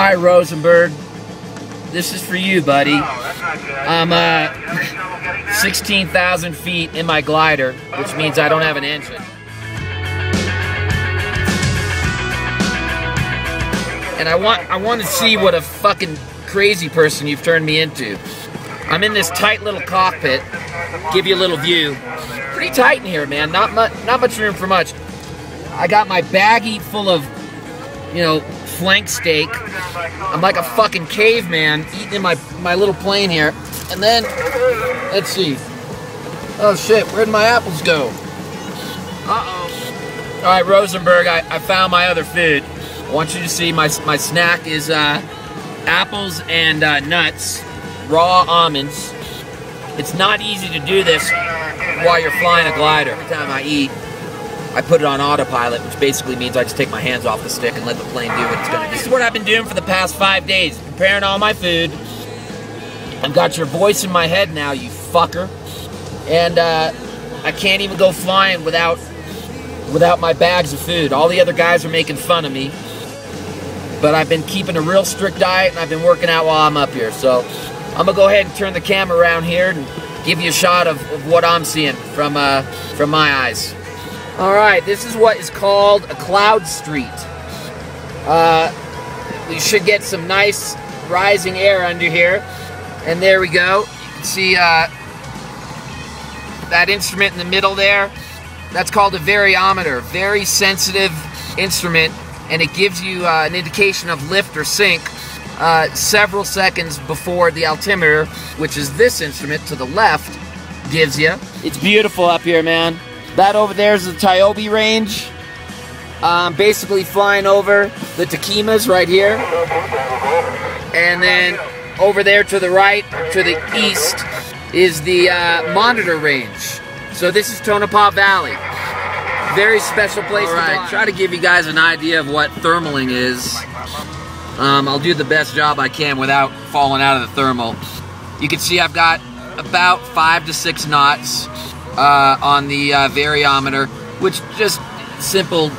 Alright, Rosenberg. This is for you, buddy. I'm 16,000 feet in my glider, which means I don't have an engine. And I want to see what a fucking crazy person you've turned me into. I'm in this tight little cockpit. Give you a little view. Pretty tight in here, man. Not much room for much. I got my baggie full of, you know, flank steak. I'm like a fucking caveman eating in my little plane here. And then, let's see. Oh shit, where'd my apples go? Uh-oh. All right, Rosenberg, I found my other food. I want you to see my snack is apples and nuts, raw almonds. It's not easy to do this while you're flying a glider. Every time I eat, I put it on autopilot, which basically means I just take my hands off the stick and let the plane do what it's gonna do. This is what I've been doing for the past 5 days, preparing all my food. I've got your voice in my head now, you fucker. And I can't even go flying without my bags of food. All the other guys are making fun of me. But I've been keeping a real strict diet, and I've been working out while I'm up here. So I'm gonna go ahead and turn the camera around here and give you a shot of what I'm seeing from my eyes. All right, this is what is called a cloud street. We should get some nice rising air under here. And there we go. You can see that instrument in the middle there. That's called a variometer. Very sensitive instrument, and it gives you an indication of lift or sink several seconds before the altimeter, which is this instrument to the left, gives you. It's beautiful up here, man. That over there is the Tonopah range. Basically flying over the Taquimas right here. And then over there to the right, to the east, is the Monitor range. So this is Tonopah Valley. Very special place to fly. Try to give you guys an idea of what thermaling is. I'll do the best job I can without falling out of the thermal. You can see I've got about 5 to 6 knots on the variometer, which just simple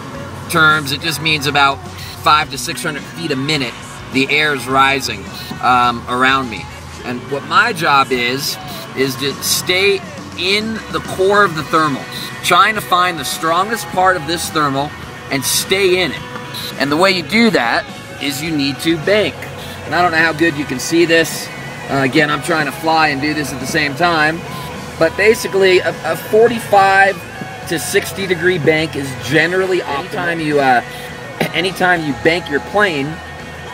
terms, it just means about 500 to 600 feet a minute the air is rising around me. And what my job is to stay in the core of the thermal, trying to find the strongest part of this thermal and stay in it. And the way you do that is you need to bank. And I don't know how good you can see this. Again, I'm trying to fly and do this at the same time. But basically, a 45 to 60 degree bank is generally optimal. Anytime you bank your plane,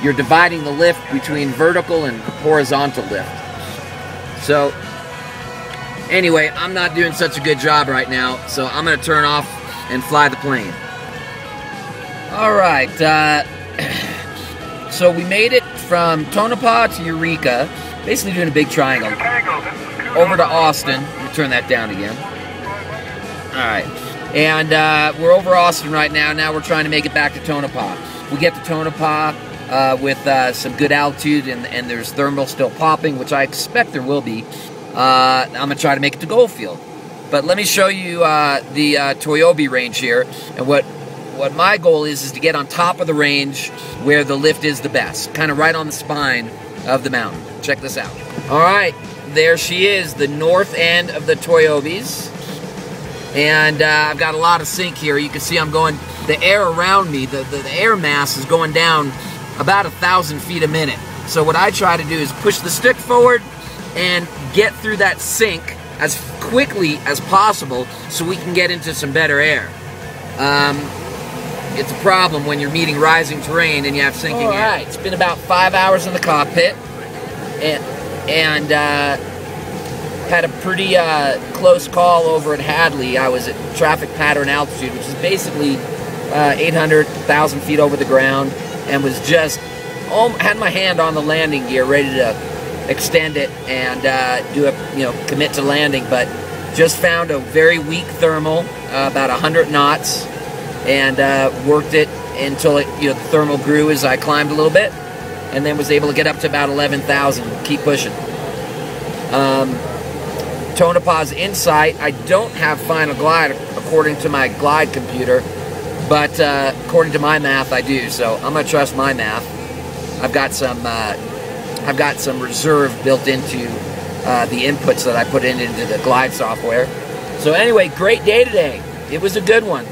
you're dividing the lift between vertical and horizontal lift. So, anyway, I'm not doing such a good job right now, so I'm going to turn off and fly the plane. Alright, so we made it from Tonopah to Eureka, basically doing a big triangle, over to Austin. Let me turn that down again. Alright, and we're over Austin right now. Now we're trying to make it back to Tonopah. We get to Tonopah with some good altitude, and there's thermal still popping, which I expect there will be. I'm going to try to make it to Goldfield. But let me show you the Tonopah range here. And what my goal is to get on top of the range where the lift is the best. Kind of right on the spine of the mountain. Check this out. Alright, there she is, the north end of the Tonopahs. And I've got a lot of sink here. You can see I'm going, the air around me, the air mass is going down about 1,000 feet a minute. So what I try to do is push the stick forward and get through that sink as quickly as possible so we can get into some better air. It's a problem when you're meeting rising terrain and you have sinking air. Alright, it's been about 5 hours in the cockpit, and had a pretty close call over at Hadley. I was at traffic pattern altitude, which is basically 800,000 feet over the ground, and was just had my hand on the landing gear, ready to extend it and commit to landing, but just found a very weak thermal, about 100 knots, and worked it until the thermal grew as I climbed a little bit, and then was able to get up to about 11,000. Keep pushing. Tonopah's in sight. I don't have final glide according to my glide computer, but according to my math, I do. So I'm gonna trust my math. I've got some reserve built into the inputs that I put into the Glide software. So anyway, great day today. It was a good one.